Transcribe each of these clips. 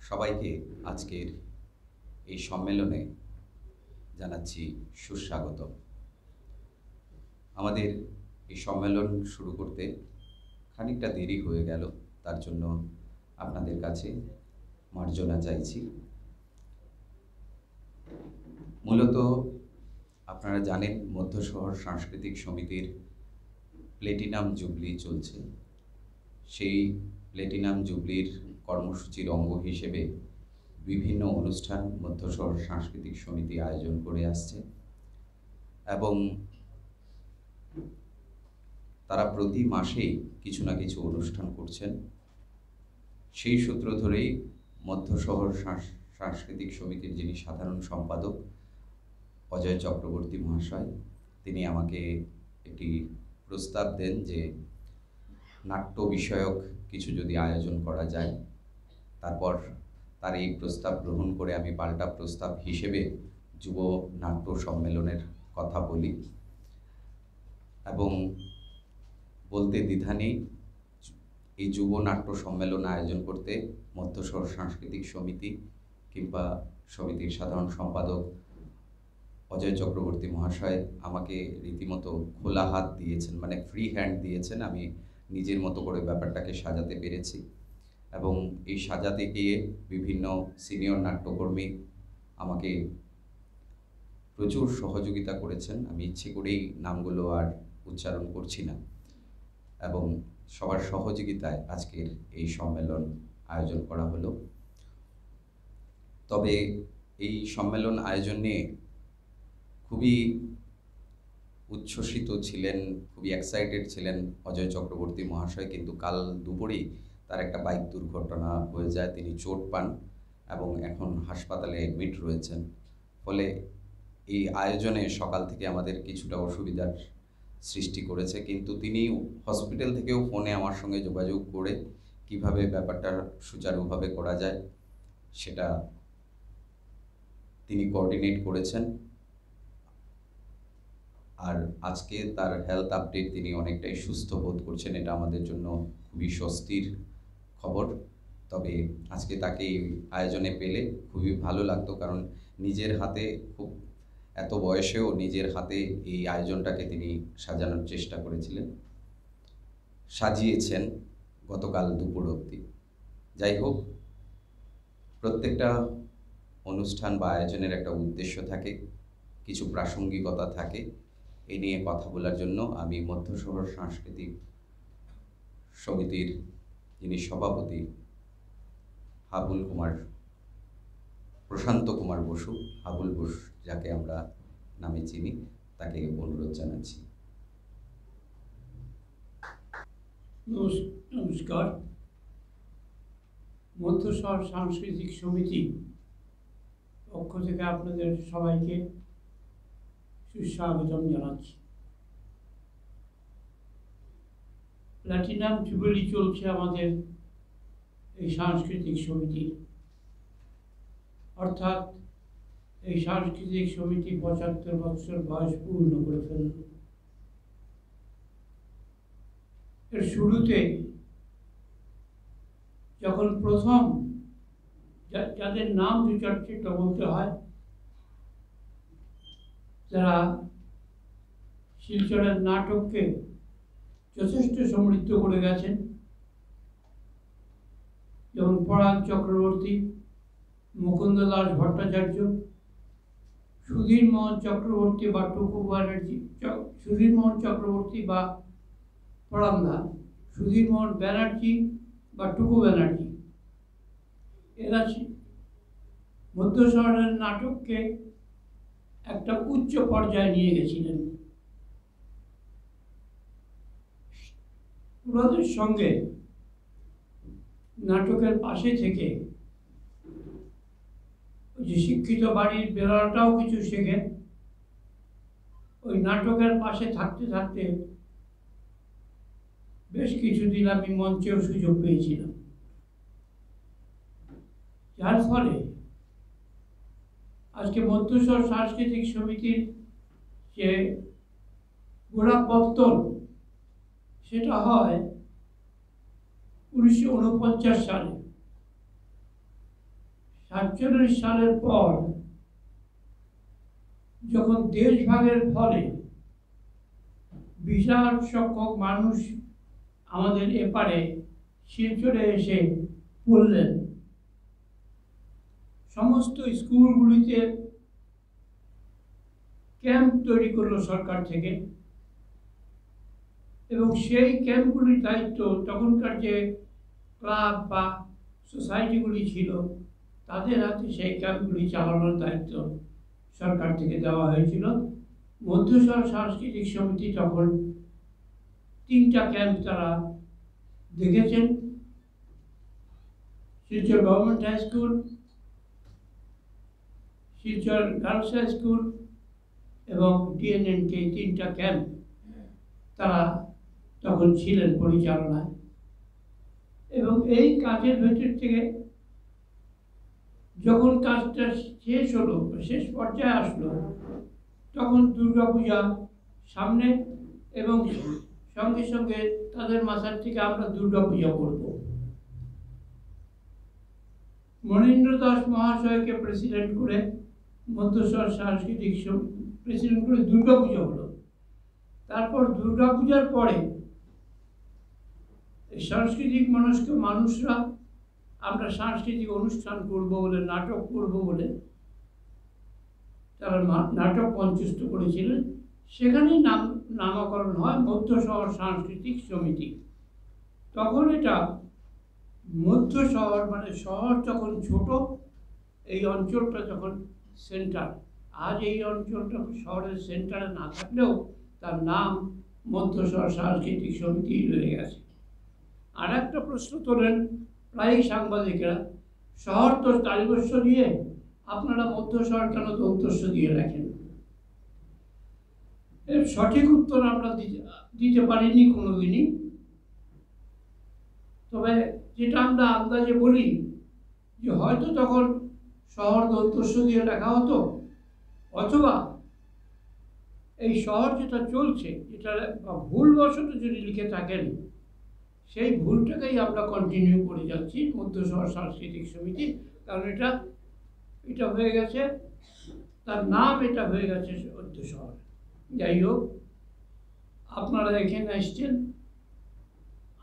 সবাইকে আজকের এই সম্মেলনে জানাচ্ছি সুস্বাগতম। আমাদের এই সম্মেলন শুরু করতে খানিকটা দেরি হয়ে গেল, তার জন্য আপনাদের কাছে মার্জনা চাইছি। মূলত আপনারা জানেন মধ্য শহর সাংস্কৃতিক সমিতির প্লেটিনাম জুবলি চলছে। সেই প্লেটিনাম জুবলির কর্মসূচির অঙ্গ হিসেবে বিভিন্ন অনুষ্ঠান মধ্য শহর সাংস্কৃতিক সমিতি আয়োজন করে আসছে এবং তারা প্রতি মাসেই কিছু না কিছু অনুষ্ঠান করছেন। সেই সূত্র ধরেই মধ্য শহর সাংস্কৃতিক সমিতির যিনি সাধারণ সম্পাদক অজয় চক্রবর্তী মহাশয়, তিনি আমাকে একটি প্রস্তাব দেন যে নাট্য বিষয়ক কিছু যদি আয়োজন করা যায়। তারপর তার এই প্রস্তাব গ্রহণ করে আমি পাল্টা প্রস্তাব হিসেবে যুব নাট্য সম্মেলনের কথা বলি এবং বলতে দ্বিধা নেই, এই যুব নাট্য সম্মেলন আয়োজন করতে মধ্য শহর সাংস্কৃতিক সমিতি কিংবা সমিতির সাধারণ সম্পাদক অজয় চক্রবর্তী মহাশয় আমাকে রীতিমতো খোলা হাত দিয়েছেন, মানে ফ্রি হ্যান্ড দিয়েছেন। আমি নিজের মতো করে ব্যাপারটাকে সাজাতে পেরেছি এবং এই সাজাতে গিয়ে বিভিন্ন সিনিয়র নাট্যকর্মী আমাকে প্রচুর সহযোগিতা করেছেন। আমি ইচ্ছে করেই নামগুলো আর উচ্চারণ করছি না এবং সবার সহযোগিতায় আজকের এই সম্মেলন আয়োজন করা হলো। তবে এই সম্মেলন আয়োজন নিয়ে খুবই উচ্ছ্বসিত ছিলেন, খুবই এক্সাইটেড ছিলেন অজয় চক্রবর্তী মহাশয়, কিন্তু কাল দুপুরেই তার একটা বাইক দুর্ঘটনা হয়ে যায়। তিনি চোট পান এবং এখন হাসপাতালে অ্যাডমিট রয়েছেন। ফলে এই আয়োজনে সকাল থেকে আমাদের কিছুটা অসুবিধার সৃষ্টি করেছে, কিন্তু তিনি হসপিটাল থেকেও ফোনে আমার সঙ্গে যোগাযোগ করে কিভাবে ব্যাপারটা সুচারুভাবে করা যায় সেটা তিনি কোঅর্ডিনেট করেছেন। আর আজকে তার হেলথ আপডেট, তিনি অনেকটাই সুস্থ বোধ করছেন, এটা আমাদের জন্য খুবই স্বস্তির খবর। তবে আজকে তাকে এই আয়োজনে পেলে খুবই ভালো লাগতো, কারণ নিজের হাতে, খুব এত বয়সেও নিজের হাতে এই আয়োজনটাকে তিনি সাজানোর চেষ্টা করেছিলেন, সাজিয়েছেন গতকাল দুপুর অবধি। যাই হোক, প্রত্যেকটা অনুষ্ঠান বা আয়োজনের একটা উদ্দেশ্য থাকে, কিছু প্রাসঙ্গিকতা থাকে। এই নিয়ে কথা বলার জন্য আমি মধ্য শহর সাংস্কৃতিক সমিতির যিনি সভাপতি প্রশান্ত কুমার বসু, হাবুল বোস যাকে আমরা নামে চিনি, তাকে অনুরোধ জানাচ্ছি। নমস্কার। মধ্য শহর সাংস্কৃতিক সমিতি পক্ষ থেকে আপনাদের সবাইকে সুস্বাগতম জানাচ্ছি। প্ল্যাটিনাম জুবিলি চলছে আমাদের এই সাংস্কৃতিক সমিতির, অর্থাৎ এই সাংস্কৃতিক সমিতি ৭৫ বছর বয়স পূর্ণ করে ফেলল। এর শুরুতে যখন প্রথম যাদের নাম দু চারটা বলতে হয়, যারা শিলচরের নাটককে যথেষ্ট সমৃদ্ধ করে গেছেন, যেমন পরাগ চক্রবর্তী, মুকুন্দ দাস ভট্টাচার্য, সুধীর মোহন চক্রবর্তী বা টুকু ব্যানার্জি, সুধীর মোহন চক্রবর্তী বা পরামদা, সুধীর মোহন ব্যানার্জি বা টুকু ব্যানার্জি, এরা মধ্য শহরের নাটককে একটা উচ্চ পর্যায়ে নিয়ে গেছিলেন। ওনাদের সঙ্গে নাটকের পাশে থেকে ওই যে শিক্ষিত বাড়ির বেড়াটাও কিছু শেখেন। ওই নাটকের পাশে থাকতে থাকতে বেশ কিছুদিন আমি মঞ্চেও সুযোগ পেয়েছিলাম, যার ফলে আজকে মধ্য শহর সাংস্কৃতিক সমিতির যে গোড়াপত্তন, সেটা হয় 1949 সালে। 47 সালের পর যখন দেশভাগের ফলে বিশাল সংখ্যক মানুষ আমাদের এপারে শিলচরে এসে পড়লেন, সমস্ত স্কুলগুলিতে ক্যাম্প তৈরি করলো সরকার থেকে, এবং সেই ক্যাম্পগুলির দায়িত্ব তখনকার যে ক্লাব বা সোসাইটিগুলি ছিল তাদের হাতে সেই ক্যাম্পগুলি চালানোর দায়িত্ব সরকার থেকে দেওয়া হয়েছিল। মধ্যশহর সাংস্কৃতিক সমিতি তখন 3টা ক্যাম্প তারা দেখেছেন, Silchar government high school, Silchar girls high school এবং ডিএনএনকে, 3টা ক্যাম্প তারা তখন ছিলেন পরিচালনায়। এবং এই কাজের ভেতর থেকে যখন কাজটা শেষ হলো, শেষ পর্যায়ে আসলো, তখন দুর্গাপূজা সামনে, এবং সঙ্গে সঙ্গে তাদের মাথার থেকে আমরা দুর্গাপূজা করব। মনীন্দ্র দাস মহাশয়কে প্রেসিডেন্ট করে মধ্যশহর সাংস্কৃতিক প্রেসিডেন্ট করে দুর্গাপূজা হলো। তারপর দুর্গাপূজার পরে সাংস্কৃতিক মানুষরা আমরা সাংস্কৃতিক অনুষ্ঠান করব বলে, নাটক করব বলে তারা নাটক মঞ্চস্থ করেছিলেন। সেখানেই নামকরণ হয় মধ্যশহর সাংস্কৃতিক সমিতি। তখন এটা মধ্যশহর, মানে শহর যখন ছোট, এই অঞ্চলটা যখন সেন্টার। আজ এই অঞ্চলটা শহরের সেন্টারে না থাকলেও তার নাম মধ্যশহর সাংস্কৃতিক সমিতি রয়ে গেছে। আর একটা প্রশ্ন তোলেন প্রায়ই সাংবাদিকেরা, শহর তো তালিবস্য দিয়ে, আপনারা মধ্যশহর কেন দন্তস্য দিয়ে রাখেন? এর সঠিক উত্তর আমরা দিতে পারিনি কোনোদিনই। তবে যেটা আমরা আন্দাজে বলি যে হয়তো তখন শহর দন্তস্য দিয়ে লেখা হতো, অথবা এই শহর যেটা চলছে, যেটা ভুলবশত যদি লিখে থাকেন, সেই ভুলটাকেই আমরা কন্টিনিউ করে যাচ্ছি মধ্যশহর সাংস্কৃতিক সমিতি। কারণ এটা হয়ে গেছে, তার নাম এটা হয়ে গেছে মধ্যশহর। যাই হোক, আপনারা এখানে এসছেন,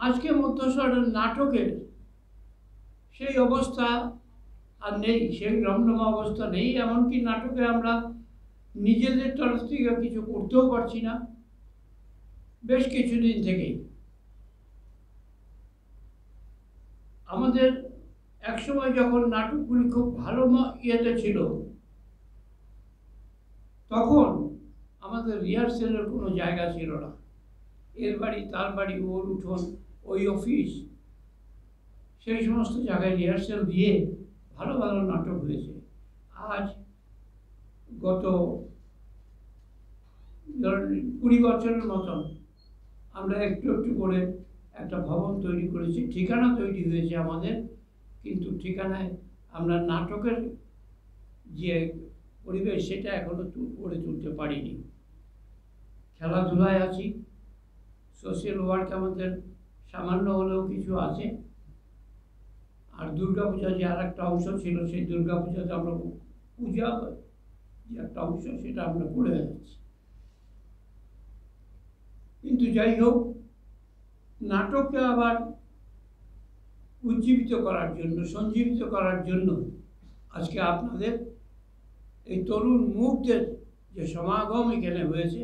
আজকে মধ্যশহরের নাটকের সেই অবস্থা আর নেই, সেই রমরমা অবস্থা নেই। এমনকি নাটকে আমরা নিজেদের তরফ থেকে কিছু করতেও পারছি না বেশ কিছুদিন থেকেই। আমাদের একসময় যখন নাটকগুলি খুব ভালো ইয়েতে ছিল, তখন আমাদের রিহার্সেলের কোনো জায়গা ছিল না। এর বাড়ি, তার বাড়ি, ওর উঠোন, ওই অফিস, সেই সমস্ত জায়গায় রিহার্সেল দিয়ে ভালো ভালো নাটক হয়েছে। আজ গত 20 বছরের মতন আমরা একটু একটু করে একটা ভবন তৈরি করেছি, ঠিকানা তৈরি হয়েছে আমাদের, কিন্তু ঠিকানায় আমরা নাটকের যে পরিবেশ সেটা এখনো গড়ে তুলতে পারিনি। খেলাধুলায় আছি, সোশ্যাল ওয়ার্ক আমাদের সামান্য হলেও কিছু আছে। আর দুর্গাপূজা যে আর একটা অংশ ছিল, সেই দুর্গাপূজাতে আমরা পূজা যে একটা অংশ সেটা আমরা করে যাচ্ছি। কিন্তু যাই হোক, নাটককে আবার উজ্জীবিত করার জন্য, সঞ্জীবিত করার জন্য আজকে আপনাদের এই তরুণ মুখদের যে সমাগম এখানে হয়েছে,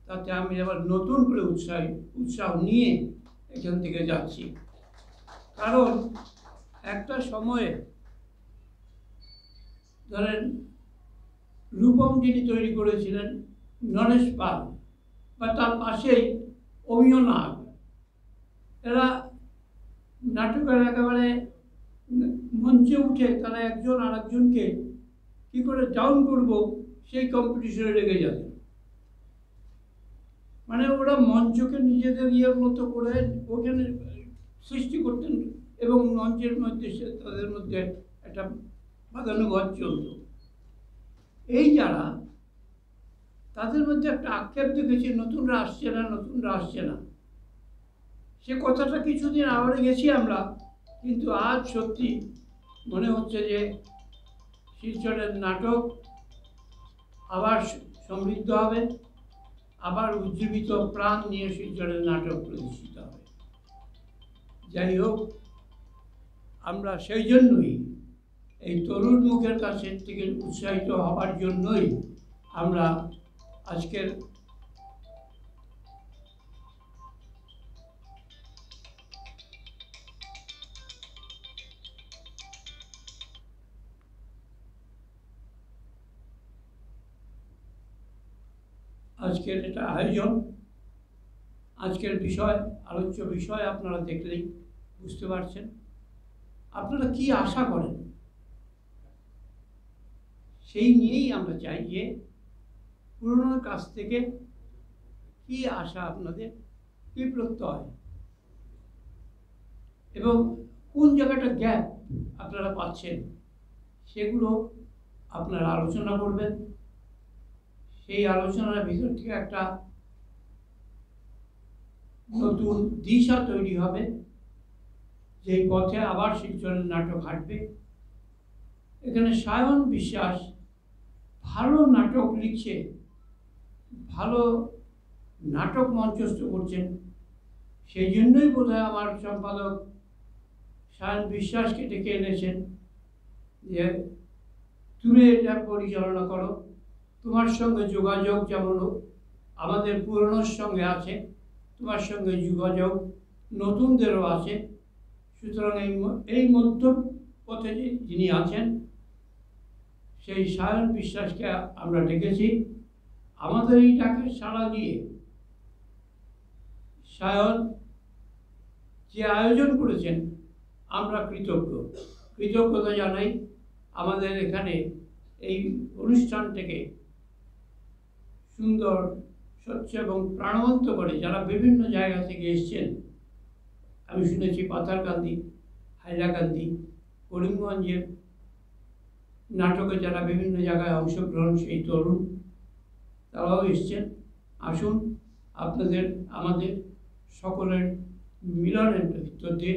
তাতে আমি আবার নতুন করে উৎসাহ নিয়ে এখান থেকে যাচ্ছি। কারণ একটা সময়ে ধরেন রূপম যিনি তৈরি করেছিলেন, নরেশ পাল, বা তার পাশেই অমিয় নাগ, এরা নাটকের একেবারে মঞ্চে উঠে তারা একজন আর একজনকে কী করে ডাউন করব সেই কম্পিটিশনে লেগে যাবে। মানে ওরা মঞ্চকে নিজেদের ইয়ের মতো করে ওখানে সৃষ্টি করতেন, এবং মঞ্চের মধ্যে তাদের মধ্যে একটা বাদানুবাদ চলত। এই যারা, তাদের মধ্যে একটা আক্ষেপ দেখেছি, নতুনরা আসছে না। সে কথাটা কিছুদিন আবার গেছি আমরা, কিন্তু আজ সত্যি মনে হচ্ছে যে শিলচরের নাটক আবার সমৃদ্ধ হবে, আবার উজ্জীবিত প্রাণ নিয়ে শিলচরের নাটক প্রতিষ্ঠিত হবে। যাই হোক, আমরা সেই জন্যই এই তরুণ মুখের কাছে থেকে উৎসাহিত হবার জন্যই আমরা আজকের এটা আয়োজন। আজকের বিষয়, আলোচ্য বিষয় আপনারা দেখলেই বুঝতে পারছেন। আপনারা কি আশা করেন সেই নিয়েই আমরা চাই যে পুরনোর কাছ থেকে কি আশা আপনাদের, কি প্রত্যয়, এবং কোন জায়গাটা গ্যাপ আপনারা পাচ্ছেন সেগুলো আপনারা আলোচনা করবেন। সেই আলোচনার ভিতর থেকে একটা নতুন দিশা তৈরি হবে, যেই পথে আবার শিলচরের নাটক হাঁটবে। এখানে সায়ন বিশ্বাস ভালো নাটক লিখছে, ভালো নাটক মঞ্চস্থ করছেন, সেই জন্যই বোধহয় আমার সম্পাদক সায়ন বিশ্বাসকে ডেকে এনেছেন যে তুমি এটা পরিচালনা করো, তোমার সঙ্গে যোগাযোগ যেমন আমাদের পুরনোর সঙ্গে আছে, তোমার সঙ্গে যোগাযোগ নতুনদেরও আছে। সুতরাং এই মধ্য পথে যিনি আছেন সেই সায়ন বিশ্বাসকে আমরা ডেকেছি। আমাদের এই ডাকে সাড়া দিয়ে সায়ন যে আয়োজন করেছেন আমরা কৃতজ্ঞতা জানাই। আমাদের এখানে এই অনুষ্ঠানটাকে সুন্দর, স্বচ্ছ এবং প্রাণবন্ত করে যারা বিভিন্ন জায়গা থেকে এসছেন, আমি শুনেছি পাথারকান্দি, হাইলাকান্দি, করিমগঞ্জের নাটকে যারা বিভিন্ন জায়গায় অংশগ্রহণ, সেই তরুণ তারাও এসছেন। আসুন, আপনাদের আমাদের সকলের মিলনের ভিতর দিয়ে